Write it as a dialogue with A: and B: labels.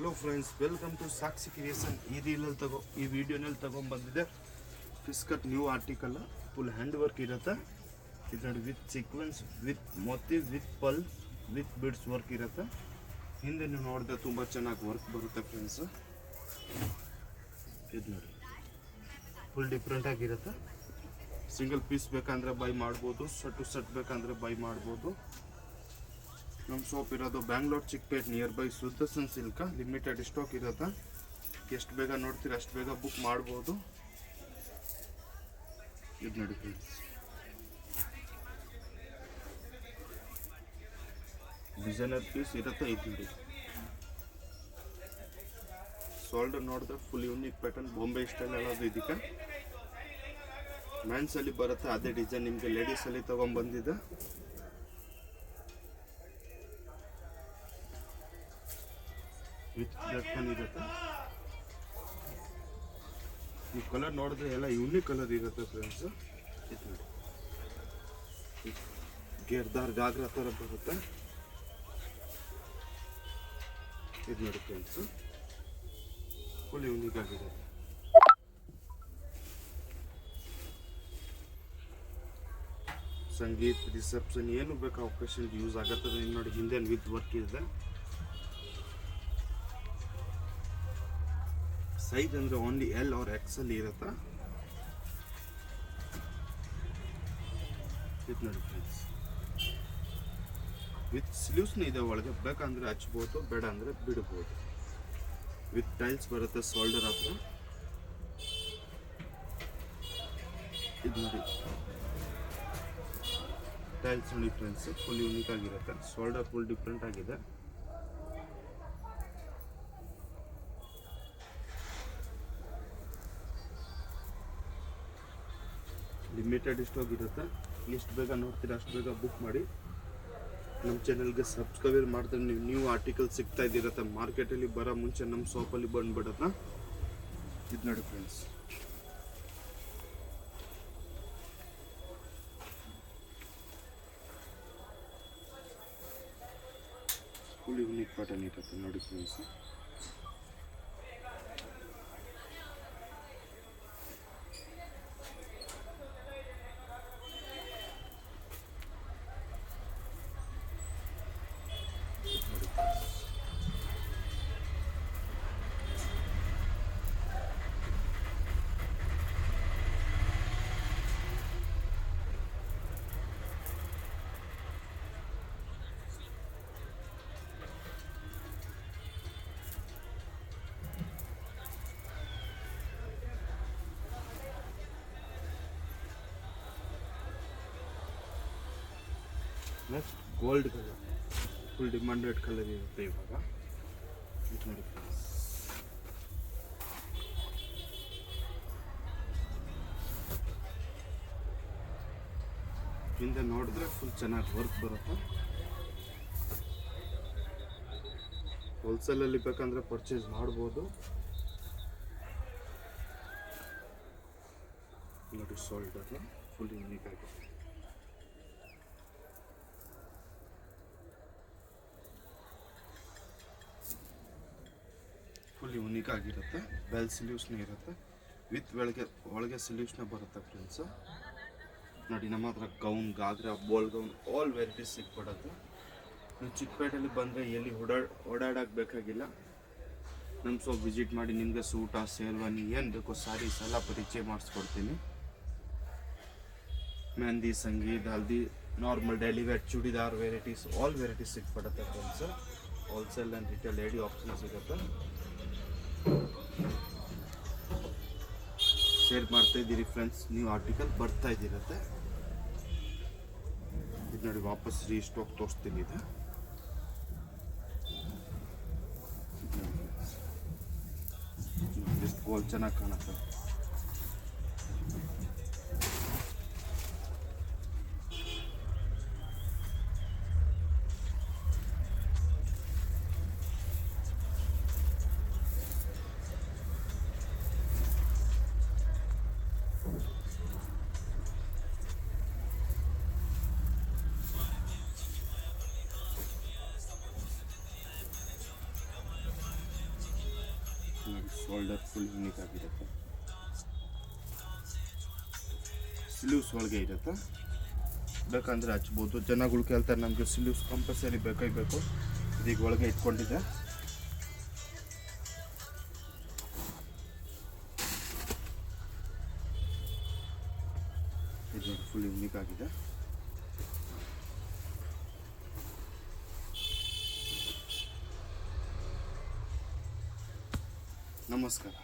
A: Hello friends, welcome to Sakshi creation. ಈ ವಿಡಿಯೋನಲ್ಲಿ ತಗೊಂಡ್ಬಂದಿದೆ ಫಿಸ್ ಕಟ್ new article. Full hand work ಇರುತ್ತೆ. ಇದು ನೋಡಿ, with sequence, with motif, with pearl, with beads work ಇರುತ್ತೆ. ಹಿಂದೆ ನೀವು ನೋಡಿದ್ರೆ ತುಂಬ ಚೆನ್ನಾಗಿ ವರ್ಕ್ ಬರುತ್ತೆ ಫ್ರೆಂಡ್ಸ್. ಇದು ನೋಡಿ, ಫುಲ್ ಡಿಫ್ರೆಂಟ್ ಆಗಿರುತ್ತೆ. ಸಿಂಗಲ್ ಪೀಸ್ ಬೇಕಂದ್ರೆ ಬೈ ಮಾಡ್ಬೋದು, ಸೆಟ್ ಟು ಸೆಟ್ ಬೇಕಂದ್ರೆ ಬೈ ಮಾಡ್ಬೋದು. ನಮ್ಮ ಶಾಪ್ ಇರೋದು Bangalore Chickpet near by Sudarshan silk. Limited stock ಇರುತ್ತೆ. ಎಷ್ಟು ಬೇಗ ನೋಡ್ತೀರ ಅಷ್ಟು ಬೇಗ ಬುಕ್ ಮಾಡ್ಬೋದು. ಇದು ನೋಡಿ ಫ್ರೆಂಡ್ಸ್, ಡಿಸೈನರ್ ಪೀಸ್ ಇರುತ್ತೆ. ಇದು ನೋಡಿ, ಶೋಲ್ಡರ್ ನೋಡಿದ್ರೆ full unique pattern, Bombay style ಹೇಳೋದು. ಇದಕ್ಕೆ ಮ್ಯಾನ್ಸಲ್ಲಿ ಬರುತ್ತೆ ಅದೇ ಡಿಸೈನ್, ನಿಮಗೆ ಲೇಡೀಸಲ್ಲಿ ತೊಗೊಂಡ್ಬಂದಿದೆ. ವಿತ್ ಬ್ಲಡ್ ಇರುತ್ತೆ. ಈ ಕಲರ್ ನೋಡಿದ್ರೆ ಎಲ್ಲ ಯೂನಿಕ್ ಕಲರ್ ಇರುತ್ತೆ ಫ್ರೆಂಡ್ಸ್. ಇದು ನೋಡಿ, ಗೇರ್ದಾರ್ ಗಾಗ್ರಾ ಥರ ಬರುತ್ತೆ. ಇದು ನೋಡಿ ಫ್ರೆಂಡ್ಸ್, ಫುಲ್ ಯೂನಿಕ್ ಆಗಿರುತ್ತೆ. ಸಂಗೀತ್, ರಿಸೆಪ್ಷನ್ ಏನು ಬೇಕು ಆಪರೇಷನ್ಗೆ ಯೂಸ್ ಆಗುತ್ತೆ. ನೋಡಿ, ಹಿಂದೆ ವಿತ್ ವರ್ಕ್ ಇದೆ. ಸೈಜ್ ಅಂದರೆ ಓನ್ಲಿ ಎಲ್ ಆರ್ ಎಕ್ಸೆಲ್ ಇರುತ್ತೆ. ಇದು ನೋಡಿ ಫ್ರೆಂಡ್ಸ್, ವಿತ್ ಸ್ಲೀವ್ಸ್ನ ಇದೆ ಒಳಗೆ. ಬೇಕಂದ್ರೆ ಹಚ್ಬೋದು, ಬೇಡ ಅಂದರೆ ಬಿಡ್ಬೋದು. ವಿತ್ ಟೈಲ್ಸ್ ಬರುತ್ತೆ ಶೋಲ್ಡರ್ ಹತ್ರ. ಇದು ನೋಡಿ, ಟೈಲ್ಸ್ ನೋಡಿ ಫ್ರೆಂಡ್ಸ್, ಫುಲ್ ಯೂನಿಕ್ ಆಗಿರುತ್ತೆ. ಶೋಲ್ಡರ್ ಫುಲ್ ಡಿಫ್ರೆಂಟ್ ಆಗಿದೆ. ಲಿಮಿಟೆಡ್ ಸ್ಟಾಕ್ ಇರುತ್ತೆ. ಎಷ್ಟು ಬೇಗ ನೋಡ್ತೀರಾ ಅಷ್ಟು ಬೇಗ ಬುಕ್ ಮಾಡಿ. ನಮ್ಮ ಚಾನಲ್ಗೆ ಸಬ್ಸ್ಕ್ರೈಬ್ ಮಾಡಿದ್ರೆ ನೀವು ನ್ಯೂ ಆರ್ಟಿಕಲ್ ಸಿಗ್ತಾ ಇದ್ದಿರುತ್ತೆ. ಮಾರ್ಕೆಟಲ್ಲಿ ಬರೋ ಮುಂಚೆ ನಮ್ಮ ಶಾಪಲ್ಲಿ ಬಂದುಬಿಡುತ್ತೆ. ಇದು ನೋಡಿ ಫ್ರೆಂಡ್ಸ್, ಫುಲ್ ಯೂನಿಕ್ ಪ್ಯಾಟರ್ನ್ ಇರುತ್ತೆ ನೋಡಿ friends. Next gold colour, full demanded colour ಇರುತ್ತೆ ಇವಾಗ. ಇದು ನೋಡಿ ಫ್ರೆಂಡ್ಸ್, ಹಿಂದೆ ನೋಡಿದ್ರೆ ಫುಲ್ ಚೆನ್ನಾಗಿ ವರ್ಕ್ ಬರುತ್ತೆ. ಹೋಲ್ಸೇಲಲ್ಲಿ ಬೇಕಂದ್ರೆ ಪರ್ಚೇಸ್ ಮಾಡ್ಬೋದು. ನೋಡಿ, ಶೋಲ್ಡರ್ ಫುಲ್ ಯೂನಿಕ್ ಆಗಿದೆ. ಫುಲ್ ಯೂನಿಕ್ ಆಗಿರುತ್ತೆ. ಬೆಲ್ ಸ್ಲೀವ್ಸ್ನ ಇರುತ್ತೆ. ವಿತ್ ಒಳಗೆ ಸ್ಲೀವ್ಸ್ನ ಬರುತ್ತೆ ಫ್ರೆಂಡ್ಸ್. ನೋಡಿ, ನಮ್ಮ ಹತ್ರ ಗೌನ್, ಗಾಗ್ರಾ, ಬೋಲ್ ಗೌನ್, ಆಲ್ ವೆರೈಟೀಸ್ ಸಿಕ್ಬಿಡುತ್ತೆ. ನೀವು ಚಿಕ್ಕಪೇಟೆಯಲ್ಲಿ ಬಂದರೆ ಎಲ್ಲಿ ಓಡಾಡಕ್ಕೆ ಬೇಕಾಗಿಲ್ಲ. ನಮ್ಮ ಶಾಪ್ ವಿಸಿಟ್ ಮಾಡಿ ನಿಮಗೆ ಸೂಟ, ಶೇರ್ವಾನಿ ಏನು ಬೇಕೋ ಸಾರೀಸ್ ಎಲ್ಲ ಪರಿಚಯ ಮಾಡಿಸ್ಕೊಡ್ತೀನಿ. Mehndi, sangeet, haldi, normal daily wear, churidar varieties, all varieties ಸಿಕ್ಬಿಡುತ್ತೆ friends. Wholesale and retail lady option ಸಿಗುತ್ತೆ. ಶೇರ್ ಮಾಡ್ತಾ ಇದ್ದೀರಿ ಫ್ರೆಂಡ್ಸ್, ನ್ಯೂ ಆರ್ಟಿಕಲ್ ಬರ್ತಾ ಇದ್ದಿರುತ್ತೆ. ಇದು ನೋಡಿ, ವಾಪಸ್ ರೀಸ್ಟಾಕ್ ತೋರಿಸ್ತೀನಿ. ಇದು ಎಷ್ಟು ಗೋಲ್ ಚೆನ್ನಾಗಿ ಕಾಣುತ್ತೆ. ಶೋಲ್ಡರ್ ಫುಲ್ ಯೂನಿಕ್ ಆಗಿರುತ್ತೆ. ಸ್ಲೀವ್ಸ್ ಒಳಗೆ ಇರುತ್ತೆ, ಬೇಕಂದರೆ ಹಚ್ಬೋದು. ಜನಗಳು ಕೇಳ್ತಾರೆ ನಮಗೆ ಸ್ಲೀವ್ಸ್ ಕಂಪಲ್ಸರಿ ಬೇಕು. ಇದೀಗ ಒಳಗೆ ಇಟ್ಕೊಂಡಿದ್ದೆ. ಇದು ನೋಡಿ ಫುಲ್ ಯೂನಿಕ್ ಆಗಿದೆ. ನಮಸ್ಕಾರ.